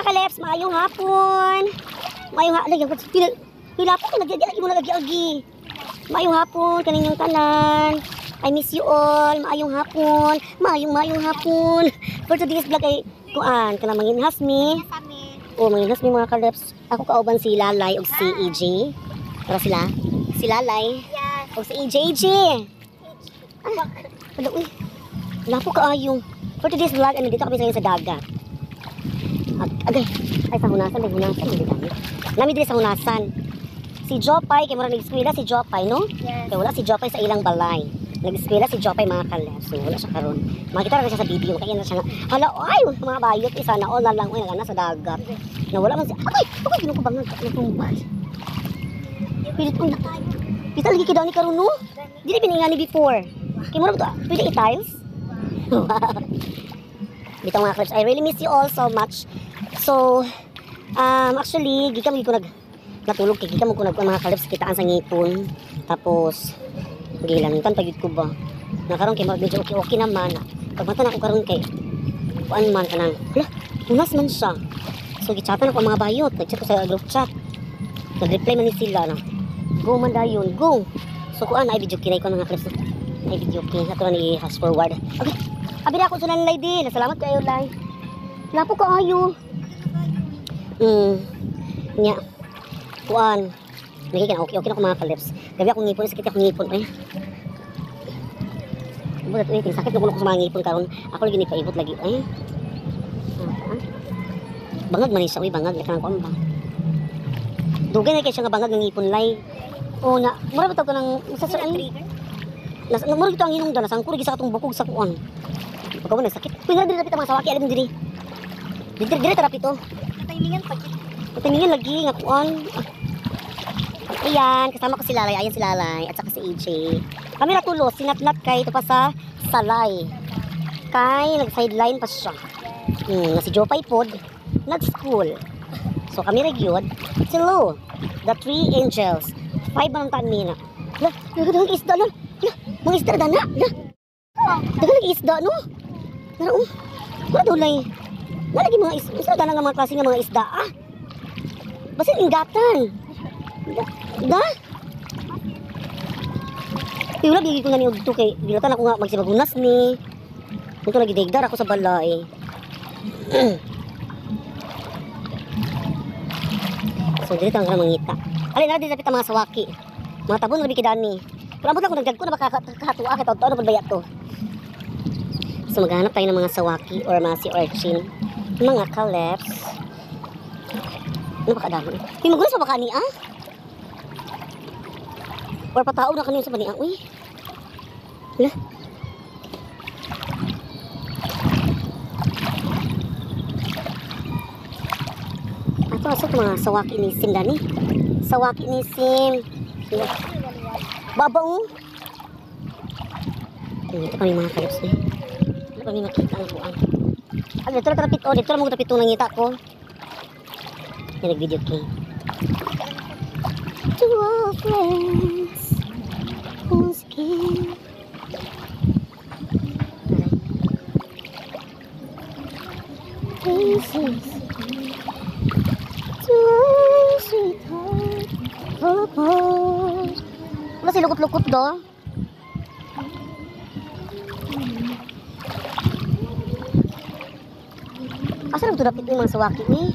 kaleps, maayong hapon. Maayong hapon. Hilapon ko, lagi mo lagi-agi. Maayong hapon, kaninyong tanan. I miss you all. Maayong hapon. Maayong hapon. For today's vlog ay kuan, kana manginhas mi. O manginhas mi mga kaleps. Ako kauban si Lalay og si EJ. Para sila. Si Lalay. O si EJ. Wala, uy. Wala po kaayong. For today's vlog, dito kami sa dagat. Agay. Ay, sa hunasan. May hunasan. Nami dito sa hunasan. Si Jopay, kaya mara nag-eskwela si Jopay, no? Yes. Kaya wala si Jopay sa ilang balay. Nag-eskwela si Jopay mga kaleps. So, wala siya karon. Makita na siya sa video. Kaya na siya nga. Hala, ay, mga bayot. Isa na all na lang. Uy, nagana sa dagat. Nawala man siya. Ay, ginukubangan. Natumbas. Pilit ko na. Pita lagi kita ni karon, no? Dili piningani before. Kaya mara ba ito? Pwede i-tiles? Bitaw mga kaleps. I really miss you all so much. So, actually, gika mo ko natulog kay gika mo ko mga kaleps kitaan sa ngipon. Tapos gilangitan pagid ko ba. Nakaron kay medyo okay naman. Pagmata na ko karon kay kuan man kanang. Hala, unas man siya. So gichatan ako mga bayot. Nagchat ko sa group chat. Nag-reply man ni sila na. Go man dayon, go. So kuan ay video kinay ko mga kaleps. Ay video kinay ato ni fast forward. Okay. Abi ako sa Lay din. Salamat kayo Lay. Lapo ka ayo. Nya. Kuan. Nagikan okay na ko mga kaleps. Gabi ako ngipon, sakit ako ngipon eh. Bulat uy, sakit ko sa mga ngipon karon. Ako lagi ni paibot lagi eh. Bangag man siya, uy, bangag kanang kuan ba. Dugay na kay siya nga bangag ng ngipon lay. O na, mura ba to nang sa trigger? Mura gito ang hinungdan, sangkuro gisa katong bukog sa kuan. Pagkaw na sakit. Uy, diri dapat mga sawaki alin diri. Diri terapi to. Timingan pagit. Timingan lagi nga kuan. Ayan, kasama ko si Lalay. Ayan si Lalay. At saka si EJ. Kami natulo. Sinatnat kay ito pa sa Salay. Kay nag-sideline pa siya. Na si Jopay pod. Nag-school. So kami nagyod. Hello. The three angels. 5 man ang taan nina. Nagadalang isda na. Mga isda na. Nagadalang isda no. Nara wala dulay. Nalagi mga isda na nga mga klase nga mga isda. Basta ingatan. Da? Wala gigi ko na ni Udto kay bilatan ako nga magsibagunas ni. Ito lagi degdar ako sa balay. So dito ang mangita. Alin na dito sa mga sawaki. Mga tabon na bikidani. Pero ambot lang kung nagdag ko na makakatuwa ka taon na baya to. So maghanap tayo ng mga sawaki or mga si urchin. Mga kaleps. Ano ba kadami? Hindi magulas pa ba kani Or pataog na kanina sa baniang. Uy. Hala. Ato asa mga sawaki ni Sim dani. Sawaki ni Sim. Babaw. Dito kami mga kaleps ni. Ano kami makita ang kuan. Dito lang tapit dito lang mo tapit ng ngita ko. Nag-video kay. To all friends who's king. Faces to all sweetheart apart. Wala si lukot-lukot do. Asa na ito dapit yung mga sawaki ni?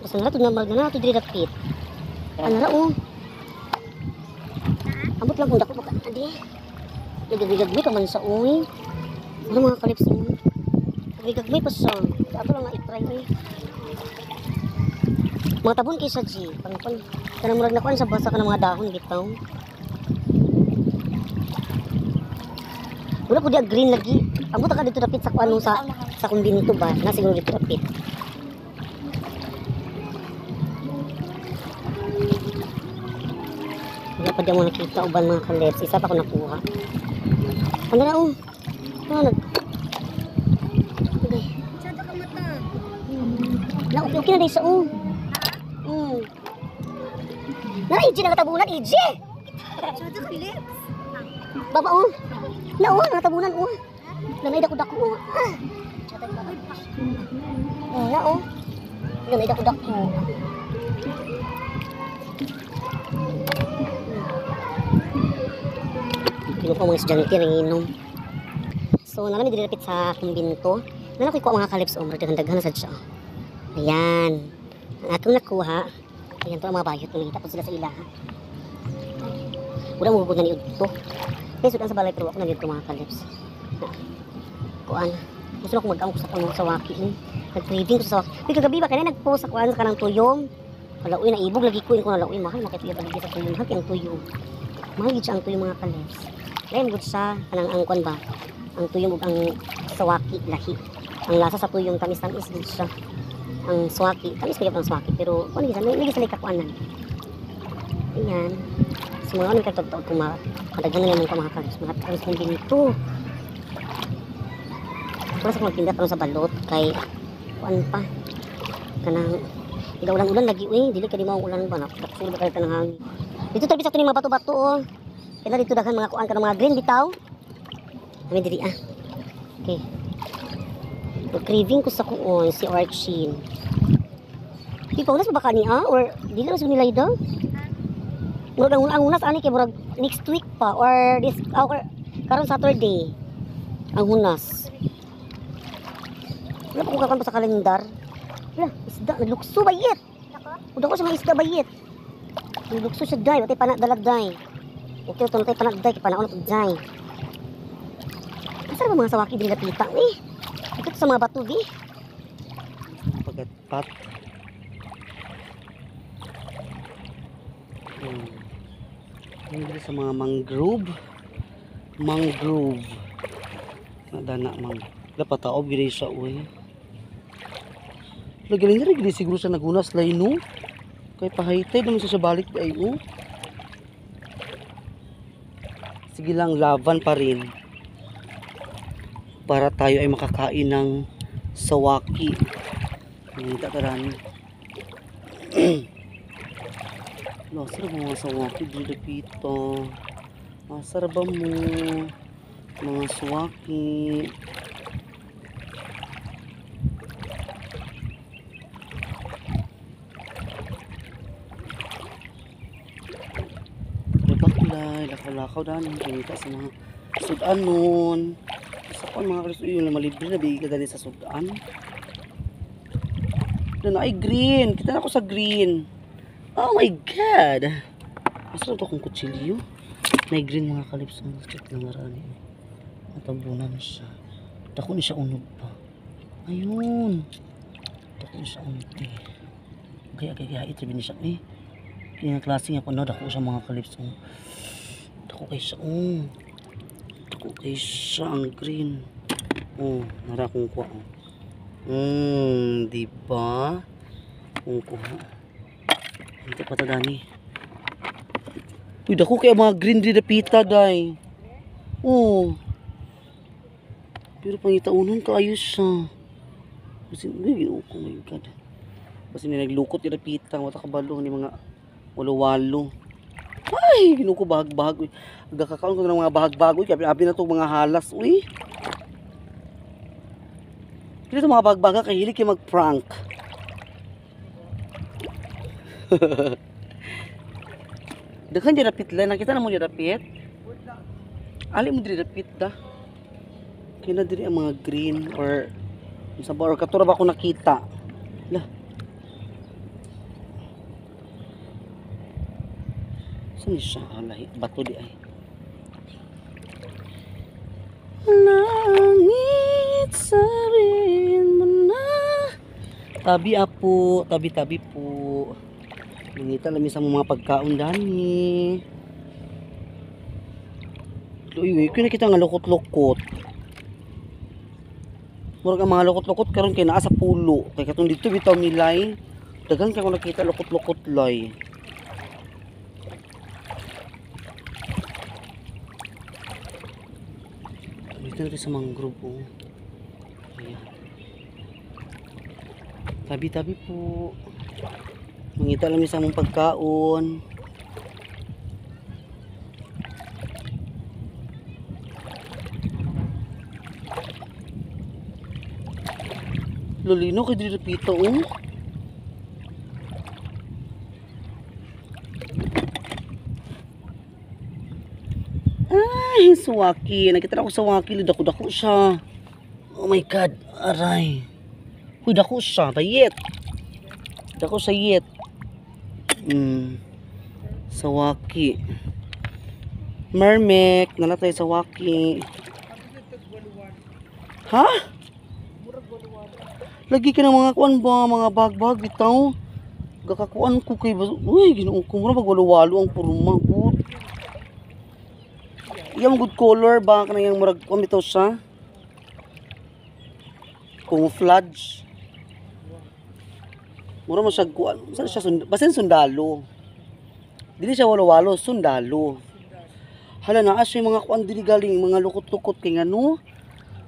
Basta na ito na ito diri dapit. Ano na Ambot lang kung dako baka adi. Gagagagagmi ka man sa uwi. Ano mga kalips mo? Gagagagmi pa siya. Ato lang nga i-try eh. Mga tabon kay siya G. Pangpon. Kanang murag na kuan sa basa ka ng mga dahon bitaw. Wala po diya green lagi. Ambot ka dito dapit sa kuan sa kumbinto ba? Na siguro dito dapit. Wala pa diyan mo nakita uban mga kaleps. Isa pa ko nakuha. Ano na Sada ka mata. Okay na dahil sa Na, EJ na katabunan, EJ! Sada ka lips. Baba, natabunan, Nanay dako-dako, Siya tagpapag pa. Wala oh. Yan, may dako-dako. Kinuha ko mga estudyante ng inom. So, nalang nililapit sa kumbinto. Nalang ko mga kalips o daghan-daghan na sad siya. Ayan. Ang atong nakuha. Ayan to ang mga bayot. Nakita po sila sa ilaha. Udah mabubog na ni Udto. Kaya sudan sa balay pero ako nalito mga kalips. Kuan. Gusto na akong mag-amok sa kanong sawaki. Nag-craving ko sa sawaki. Pero kagabi ba kanina nag-post sa kuan sa kanang tuyong. Wala uy, naibog lagi ko yung wala uy. Mahal na kaya tuyo sa tuyong. Mahal yung tuyong. Mahal yun siya ang tuyong mga kalips. Lain good siya. Kanang ang kuan ba? Ang tuyong ug ang sawaki lahi. Ang lasa sa tuyong tamis-tamis din siya. Ang swaki, tamis ko yung ang swaki. Pero ano yun, may sa kakuanan. Ayan. So mga ano yung kagtagtaon kung madaghan na naman ka mga kalips. Mga kalips kong ginito. Wala sa kong magtinda parang sa balot kay kuan pa kanang ida ulan-ulan lagi dili ka di mao ulan ba nakapsul ba kay kanang hangin dito tabi sa tuning mga bato-bato oh kaya dito daghan mga kuan kanang mga green bitaw kami diri okay so, craving ko sa kuon si Archin di pa unas ba niya or dili na sa nilay daw murag ang unas ani kay murag next week pa or this or karon Saturday ang hunas. Wala pa kung kakan pa sa kalendar. Wala, isda, nalukso bayit. Udah ko sa mga isda bayit. Nalukso siya day, matay panak dalag day. Okay, ito matay panak day, kipanaon ako day. Asa ba mga sawaki din lapita eh? Ito sa mga bato di. Pagatpat. Hindi sa mga mangrove. Mangrove. Nadana mang. Dapat taob gini siya uy. Lagaling na rin siguro siya nagunas lay no. Kay pahaytay naman siya balik ay oh. Sige lang laban pa rin. Para tayo ay makakain ng sawaki. Hindi tatarani. Nasarap mga sawaki dito dito. Nasarap mo mga sawaki. Lakaw dahil kita sa mga sudan nun sa kung mga kalis yung malibre na bigay ka dali sa sudan na ay green kita na ako sa green oh my god masarap akong kutsilyo na green mga kalips check na marami matabunan na siya dako na siya unog pa ayun dako na siya unog kaya ito bin siya kaya klase nga po na dako siya mga kalips ako kay siya ang green nara kong kuha diba kung kuha hindi pa tadani uy dako kay mga green di dapita day pero pangitaunan kaayos siya kasi oh my god kasi naglukot di dapita wata kabalo ni mga walo-walo. Ay, ginuko bahag-bahag. Nagkakaon ko ng mga bahag-bahag. Abi na itong mga halas. Uy. Kaya itong mga bahag-bahag kahilig kayo mag-prank. Daghan dyan rapit lang. Nakita na mo dyan rapit? Ali mo dyan rapit da. Kaya na dyan ang mga green or katura ba ako nakita? Lah. Saan siya? Bato di ay. Langit sabihin mo na. Tabi apo. Tabi-tabi po. Nangita lang sa mga pagkaon dani. Uy, kung nakita nga lukot-lukot. Murag ang mga lukot-lukot karon kay naa sa pulo. Kay katong dito bitaw milay. Dagan kay ko nakita lukot-lukot lay. Dito natin sa mangrove po. Ayan. Tabi-tabi po. Mangita lang sa mong pagkaon. Lulino kay diri pita oh. Ay, sawaki. Nakita na ako sawaki. Dako-dako siya. Oh my God. Aray. Uy, dako siya. Bayit. Dako sa yet. Sawaki. Mermek. Nalatay sawaki. Ha? Lagi ka ng mga kuan ba? Mga bag-bag. Bitaw. Gakakuan ko kay... Uy, ginoon ko muna. Magwalo-walo ang puruma. Good. Yung good color ba kanang murag kumitaw siya? Camouflage. Mura mo siya kuan, saan siya basin sundalo. Dili siya walo-walo, sundalo. Hala na asy mga kuan dili galing mga lukot-lukot kay ngano.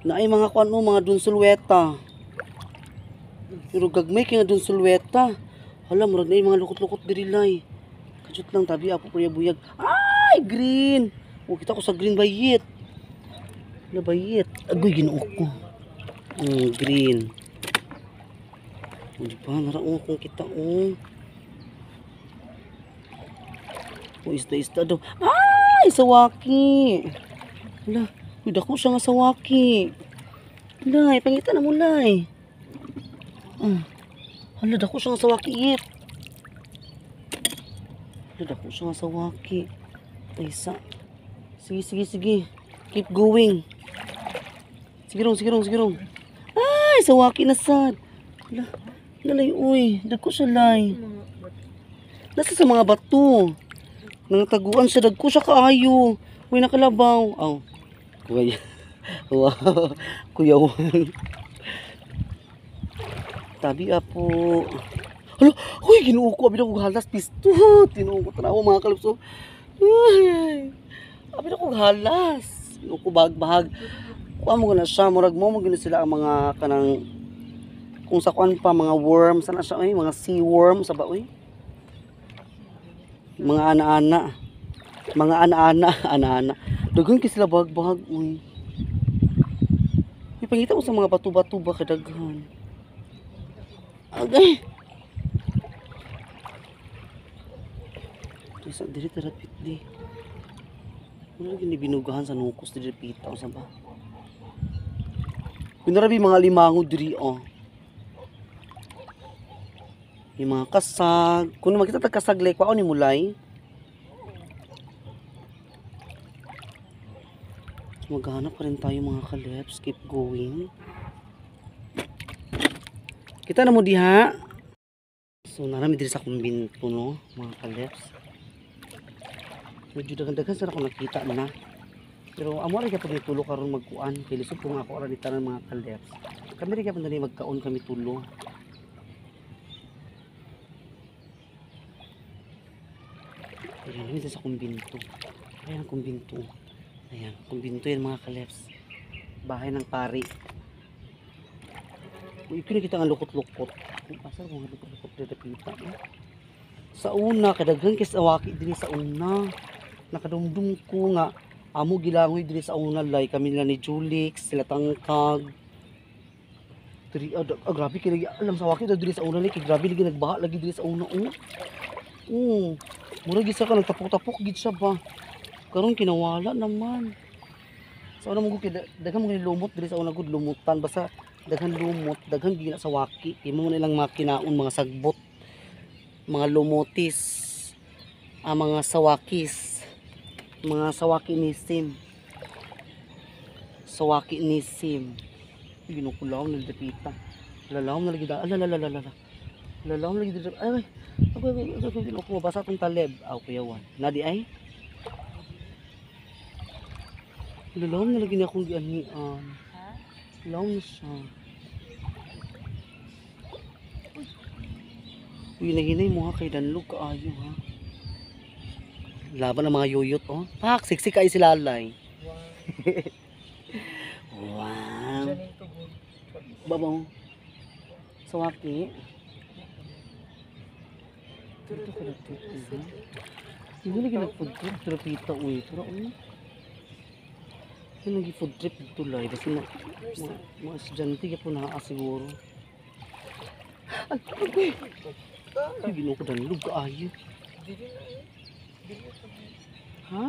Naay mga kuan no mga dunsulweta. Pero gagmay kay nga dunsulweta. Hala murag naay mga lukot-lukot diri lay. Kajut lang tabi apo kuya buyag. Ay, green. Oh, kita ko sa green bayit. Na bayit. Agoy, ginuok ko. Green. O, diba? Naraong kung kita, oh. O, isda-isda daw. Ay, sawaki. Hala, dako siya nga sawaki. Hala, ipangita na mo, lay. Hala, dako siya nga sawaki, it. Hala, dako siya nga sawaki. Isa. Sige. Keep going. Sige rong. Ay, sawaki na sad. Lalay, uy. Dagko siya, lay. Nasa sa mga bato. Nangataguan siya. Dagko siya kaayo. Uy, nakalabaw. Aw. Kuya. Wow. Kuya Juan. Tabi apo. Hala, uy, ginuo ko. Abi na kong halas pisto. Tinuo ko tanawa mga kalupso. Ay. Abi na kong halas. Ginuo ko bahag-bahag. Kuha mo na siya. Murag mo gina sila ang mga kanang kung sa kuan pa mga worm. Sana siya ay mga sea worm sa ba uy. Mga ana-ana. Mga ana-ana. Dagan kay sila bahag-bahag uy. Ipangita mo sa mga bato-bato ba kadaghan. Okay. Sa diri terapit di. Wala gini binugahan sa nukos diri pita sa ba. Pinarabi mga limango diri oh. Yung mga kasag, kung makita tag kasag lay kwaon ni mulay. Maghanap pa rin tayo mga kaleps, keep going. Kita na mo diha. So narami diri sa kumbinto no, mga kaleps. Medyo dagan-dagan sa ako nakita na. Pero amo ra gyapon tulo karon magkuan, kay lisod po nga ako ra ditanan mga kaleps. Kami ra gyapon dali magkaon kami tulo. Ayan, dito sa kumbinto. Ayan ang kumbinto. Ayan, kumbinto yan mga kaleps. Bahay ng pari. Ito kita nga lukot-lukot. Pasal ko nga lukot-lukot dito pita. Sa una, kadaghan kay sawaki diri sa una. Nakadumdum ko nga amo gilangoy diri sa una lay kami nila ni Julix, sila tangkag. Diri grabe kay alam sawaki diri sa una lay kay grabe lagi nagbaha lagi diri sa una mura gid sa ka nagtapok-tapok gid siya ba. Karon kinawala naman. Sa una mo gid daghan mo lumot diri sa una gud lumutan basta daghan lumot, daghan gina sa waki. Imo mo nilang makinaon mga sagbot, mga lumotis, mga sawakis, mga sawaki nisim. Ginukulaw na dapita. Lalaw na lagi da. Lalaw na lagi da. Ay. Ako basa tong taleb. Aw kuyawan. Nadi ay. Lalaw na lagi na akong gianian. Lalaw na siya. Uy, naginay mo ha kay danlog kaayo ha. Laban ng mga yoyot oh. Pak, siksi kay si Lalay. Wow. Babaw. Sawaki. Ito ko dito. Hindi lagi nag-food trip. Pero pita uy. Pero hindi lagi food trip dito lay. Kasi mga estudyante ka po nakasiguro. Ay, ginawa ko danilog kaayo. Ha?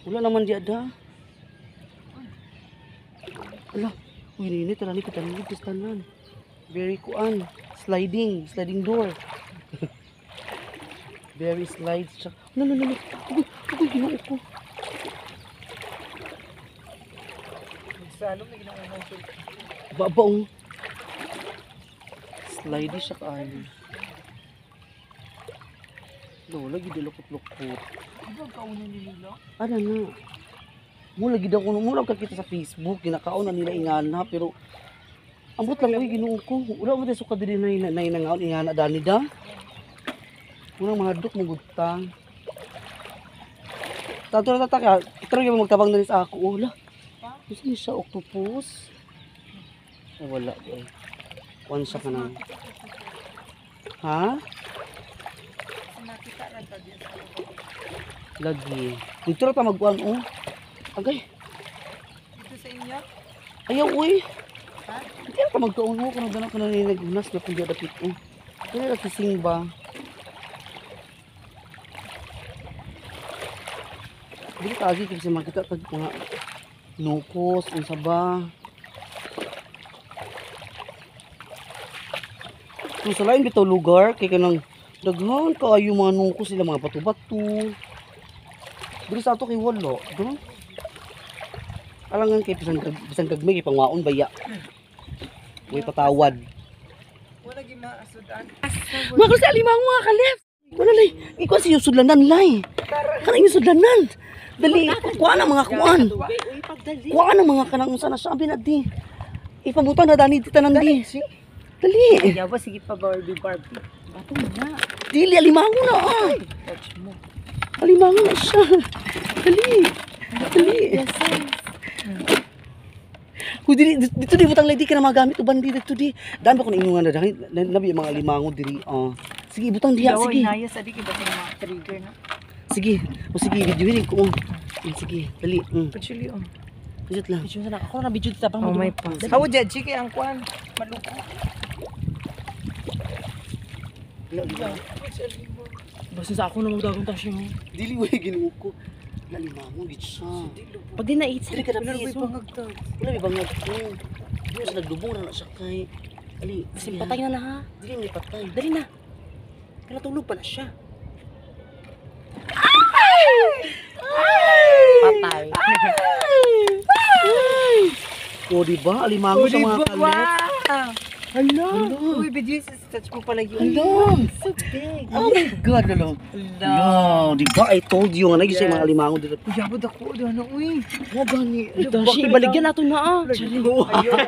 Wala naman di ada. Ala, uy nini, tarani ko tanilog pistanan. Very kuan, sliding door. Very slide siya. No. Uy, ginawa ko. Salom na ginawa mo. Babaong. Slidey siya kaayo. No, lagi dilukot-lukot. Di ba kaunan nila? Ano na? Mula gid ako mula kakita sa Facebook, ginakaon na nila ingana pero ambot lang uy ginuo ko. Wala mo suka diri na nangaon ingana dani da. Unang mahadok mo gutang. Tato na tataka, pero yung magtabang na sa ako. Wala. Gusto niya siya octopus. Ay wala eh. One siya ka na. Ha? Nakita lang pa din. Lagi. Dito na ta magkuhan oh. Agay. Dito sa inyo? Ayaw uy. Ha? Hindi na ka magkaon mo kung gano'n ka na nilagnas na kung di dapit oh. Kaya nakising ba? Hindi ka agi kasi makita tag mga nukos, unsa ba? Kung sa lain bitaw lugar, kay kanang daghan kaayo mga nukos sila mga bato-bato. Dili sa ato kay walo, do? Alangan kay bisan gagmay kay pangwaon baya. May patawad. Wala gi maasudan. Mga kasi alimang mga kalip. Wala lay, ikaw sa iyo sudlanan lay. Kana inyo sudlanan. Dali, kuha na mga kuan. Kuha na mga kanang unsa na siya binadi. Ipamutang na dani dita nang di. Dali. Yawa sige pa Barbie. Bato na. Dili alimango na ah. Touch mo. Alimango na siya. Dali. Kung dito di butang lady ka na magamit uban dito di. Daan ba ko na inungan na dahil nabi yung mga alimango diri. Sige, butang diha sige. Yawa inaya sa di kita mga trigger na. Sige. O sige, videoin ko. Sige, dali. Pachuli on. Isot lang. Video na ako na video dito pa mo. Oh my pa. How did chiki ang kwan? Maluko. Basta sa ako na magdagong tasyo mo. Dili way ginuo ko. Nalimango gid siya. Pag di na-eat Dili ka na Wala piso. may pangagtag. Wala may bangag ko. Dili sa nagdubong na siya kay. Ali, Kasi patay na ha. Dili may patay. Dali na. Kaya tulog pala siya. Patay. O diba? Alimango sa mga kalit. Hello. Hello. Uy, BGS, touch mo pala yun. Hello. So big. Oh my God, lalo. Hello. Diba? I told you nga naging siya mga alimango dito. Yabod ako. Ano, uy. Mo gani. Dashi, ibaligyan nato na ah. Ayaw.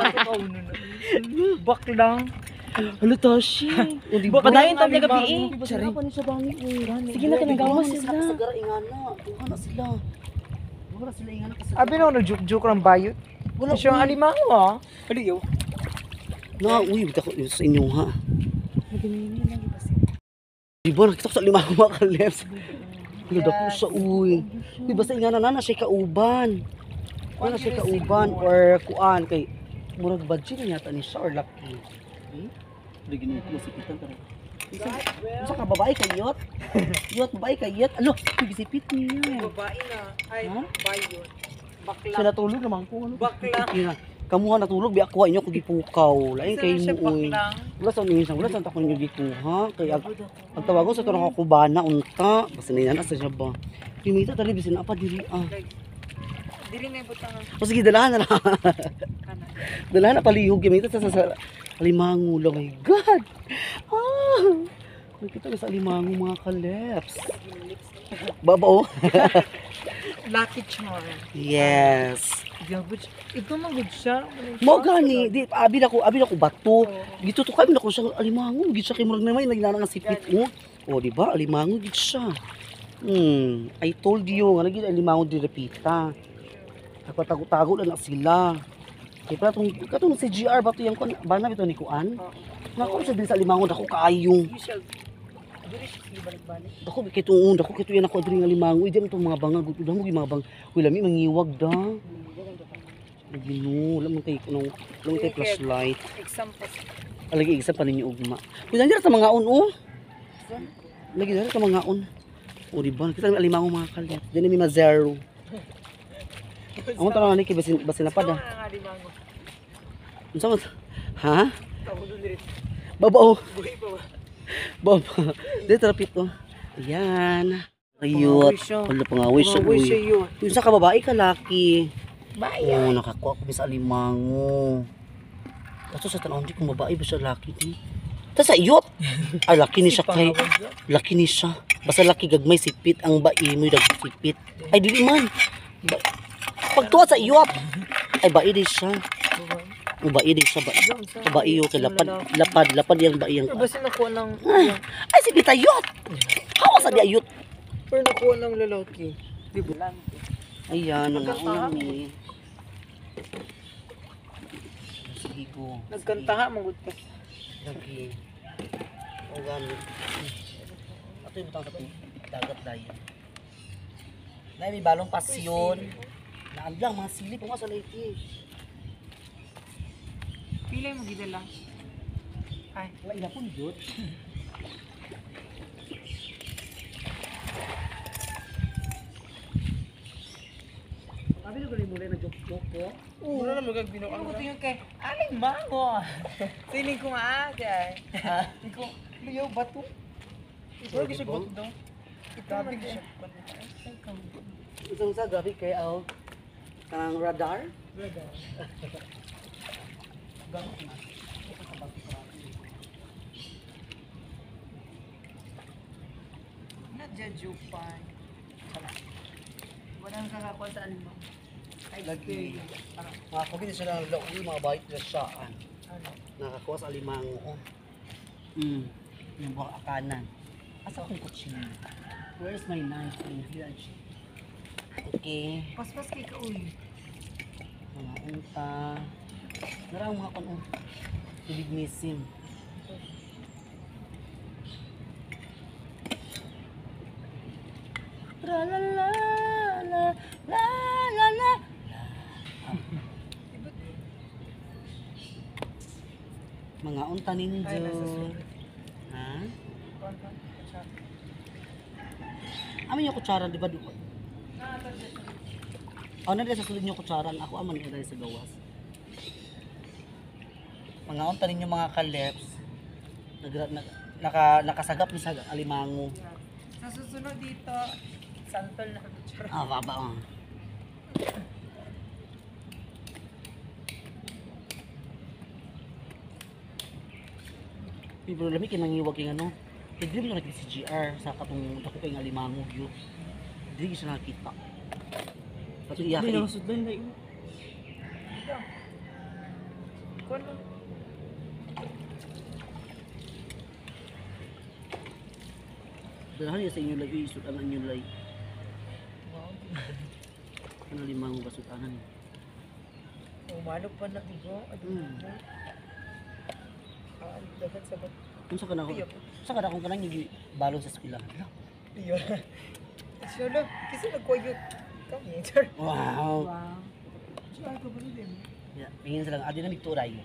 Bak lang. Ano Tashi? O diba? Padayon tayo na gabi eh. Sige Sige na, tinanggawas sila. Sagara ingana. Duha na sila. Duha na sila ingana kasi. Abi na, nag-joke ng bayot. Wala Siyang alimango ah. Aliyo. Na, uy, bita ko sa inyo ha. Diba, nakita ko sa alimango mga kaleps. Ganda po siya, uy. Uy, basta ingana na siya kauban. Na siya kauban or kuan kay murag budget na yata ni siya or lucky. Lagi na ko masipitan tara. Isa ka babae kayot? Yot, babae kayot. Alo, gisipit niya. Babae na. Ay, Ha? bayot. Bakla. Siya natulog naman ko ano. Bakla. Ina, kamuha natulog bi ako inyo ko gipukaw. Lain kay Siya mo uy. baklang. Wala sa minsan, wala sa takon niyo gikuha. Kay ang tawag ko sa kanang kubana unta, basta na sa siya ba. Kimita tali bisin apa diri ah. Dili na ibutang ang O sige, dalahan na lang. kanan. Dalahan na palihog kimita sa alimango. Oh my God. Ah. Nakita na sa alimango mga kaleps. Baba oh. Lucky charm. Yes. Yabot. Ito magod siya. Mo gani, di abi na ko bato. Gito to kami na ko siya alimango, gid siya kay murag namay naginana nga sipit mo. O di ba? Alimango gid siya. I told you nga lagi alimango di repita. Nagpatago-tago na sila. Kay pala katong si GR ba to yang bana bito ni kuan? Nako sa din sa alimango dako kaayo. Dili siya balik-balik. Dako kay to yan ako diri nga alimango. Idi man to mga bangag, damo gi mga bang. Uy lami mangiwag da. Gino, wala man kay kuno, wala man kay flashlight. Exam pa. Lagi isa pa ninyo ugma. Kuya dira ta mga on oh. Lagi dira ta mga on. O di ba? Kita alimango mga kalyat. Dili mi ma-zero. Amo tanong ni kay basin na pada. Nga di mango. Unsa man? Ha? Ako doon dito. Babaw. Buhay pa ba? Baba. Dito rapit oh. Ayan. Ayot. Wala pangawis siya. Buhay siya yun. Yung sa ka babae ka laki. Baya. Oh, nakakuha ko sa alimango. Kaso sa tanong di kung babae ba siya laki di. Ta sa iyot. Ay laki ni siya kay. Laki ni siya. Basta laki gagmay sipit ang bae mo dag sipit. Ay dili man. Pagtuwa sa iyot. Ay bae di siya. Ang bae di siya ba. Bae yo kay lapad yang bae yang. Pero basta nakuha ng... Ay sipit ayot. Hawa sa di ayot. Pero nakuha ng lalaki. Di ba? Ayan, nangaon ni. Sige ko. Nagkantaha, manggut ka. Lagi. O gamit. Ato yung butang sa dagat dahil. Dahil may balong pasyon. Naandang mga silip. Kung sa laiti. Pilay mo gila lang. Ay. Wala ina po yun. Sabi nyo galing muli na joke-joke ko. Muna na magagbino ang ko tingin kay aling mango. Sining ko nga kay. Iko liyo bato. Ito kasi bato daw. Grabe ka siya. Isang sa grabe kay out. Kanang radar. Nadya pa. Walang kakakuha sa alimang. Lagi. Mga kami din sila ng laoy, mga bait na siyaan. Nakakuha sa alimango. Oh. Yung buwak akanan. Asa akong kutsilyo? Where's my knife? Here. Okay. Paspas kay ka uy. Mga unta. Narang mga kanong tubig misim. La la la la la la la. Mga unta ninyo. Ay, nasa sulod. Ha? Amin yung kutsara, di ba? Oh, nandito sa sulod yung kutsara. Ako aman yung dahil sa gawas. Mga unta ninyo mga kaleps. Nakasagap ni sa alimango. Sa susunod dito, santol na kutsara. Ah, baba oh. Pero lami kinangiwag yung ano. Hindi mo nakikita si GR sa katong dako kay alimango view. Hindi siya nakita. Pati iya kay. Sudan na yun. Kuno. Dalahan sa inyo lay isutan ang inyo lay. Ano limango kasutanan. Umano pa na tigo. Dagat sa bat. Unsa ka na ako? Sa kada kung kanang yung balon sa eskwela. Iyo. Solo, kasi nagkuyot. Kami, sir. Wow. Wow. Saan ko ba din? Yeah, pingin sila adi na migturay.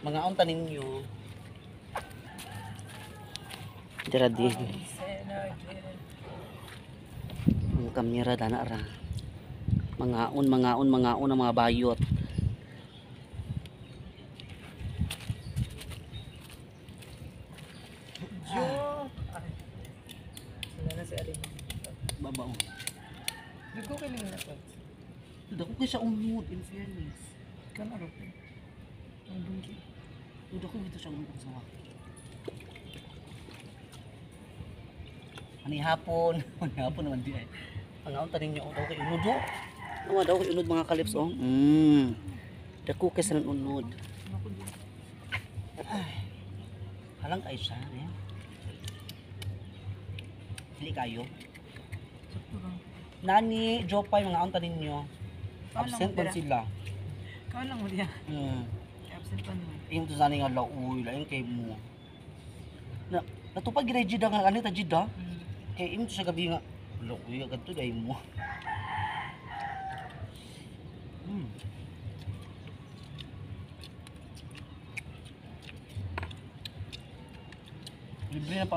Mga unta ninyo. Dira di. Ang kamera dana ra. Mga on ang mga bayot. Jo. Sila na si Aling. Babaw. Di ko kiling na to. Dako kay siya unod in fairness. Kan araw po. Ang bungki. Dako dito siya unod sa wak. Ani hapon, ani hapon naman di ay. Ang tanin niyo daw kay unod. Ano daw kay unod mga kalips oh. Dako kay sa unod. Halang kayo siya, eh. Dili kayo. Nani, Jopay, mga unta ninyo. Absent man sila. Kau lang mo diya. Absent pa naman. Yung to sana nga lauy, lain kay mo. Natupag gina jida nga, ano ta jida? Kaya imo siya gabi nga, lauy, agad to dahil mo. Libre na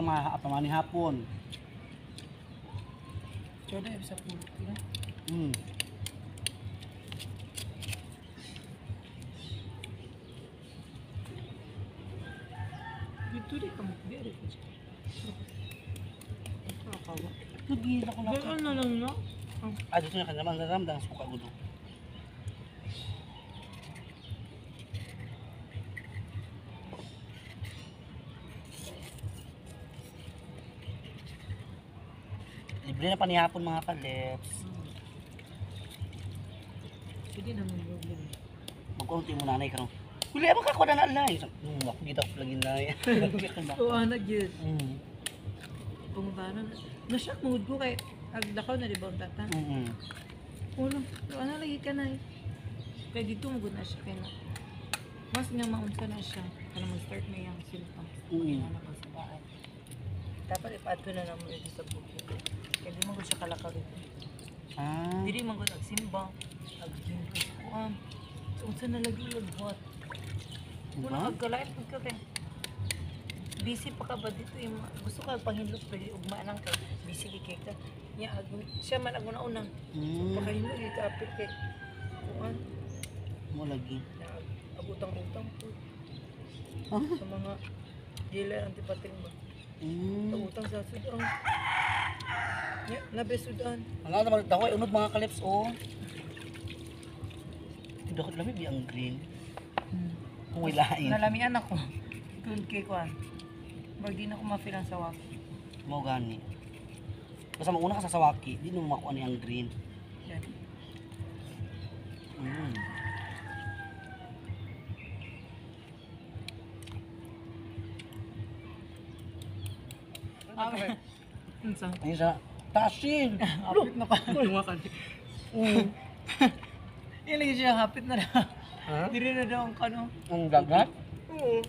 pamani hapon. Choda, sa pulo. Dito rin ka magbiari. Nagigil ako na. Gano'n na lang na. Dito na ka naman naramdaman ang suka gudo. Libre na panihapon mga kalips. Sige naman problem. Magkunti mo nanay ka no. Wala mo kakuha na alay. Ako dito ako lagi na. Oo, anak yun. Pumabano na. Na-shock mood ko kay agdakaw na di ba ang tata? Wala. Ano lagi ka na eh. Kaya dito magod na siya. Kaya na. Mas nga maunsa na siya. Kaya mag-start na yung symptoms. Kaya na pag sa bahay. Dapat ipaad ko na naman ito sa bukid. Kaya di magod siya kalakaw dito. Dili magod agsimba. Ag-gym ko sa kuam. So, unsa na lagi lagbuhat. Wala kagkalait ka kay. Busy pa ka ba dito yung gusto ka panghilot pa ugma lang kay busy kay ka. Nya siya man ang una-unang. Pakahilot kay kapit kay kuan. Mo lagi. Abutang-utang po. Sa mga dealer antipating ba. Utang sa Sudan. Nya nabe Sudan. Ang ano naman daw ay unod mga kalips oh. Dakot lami bi ang green. Kung may lain. Nalamian ako. Doon kay kuan. Wag di na ako ma-feel ang sawaki. Mo gani. Basta mauna ka sa sawaki, di mo makuha ni ang green. Yan. Unsa? Ayun sa tasin. Hapit na pa. Tunga ka. Yan lagi siya hapit na na. Diri na daw ang kano. Ang dagat. Oo.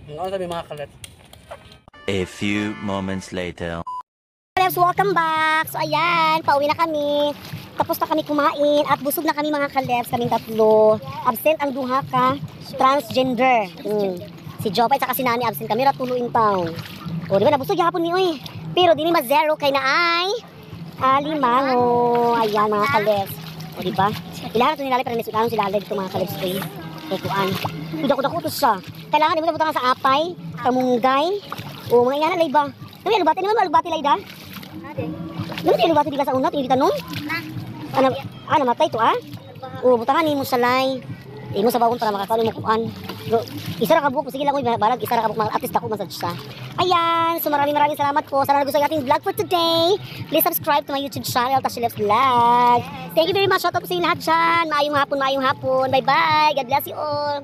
Ang ano sabi mga kalat. A few moments later. Kalebs, welcome back! So ayan, pauwi na kami. Tapos na kami kumain at busog na kami mga kalebs, kaming tatlo. Absent ang duha ka, transgender. Si Jopay at saka si Nani absent kami, ratulo in town. O di ba, nabusog yapon ni oy. Pero di ni ma-zero kay na ay alimango. Ayan mga kalebs. O di ba? Ilahan ito nilalay para nisudahan sila dito mga kalebs ko eh. Tutuan. Dako-dako to siya. Kailangan di mo nabutangan sa apay, kamunggay. O mga iyan alay ba? Nabi alubati naman alubati lay da? Nabi alubati di ka sa unat, hindi tanong? Namatay to ah? O butangan ni mo salay. Imo sa bawon para makakalo mo kuan. Isa ra ka buok, sige lang ko balag isa ra ka buok, at least ako massage sa. Ayan, so maraming salamat po. Sana nagustuhan ating vlog for today. Please subscribe to my YouTube channel, Tashi Loves Vlog. Thank you very much. Shout out po sa inyo lahat dyan. Maayong hapon. Bye bye. God bless you all.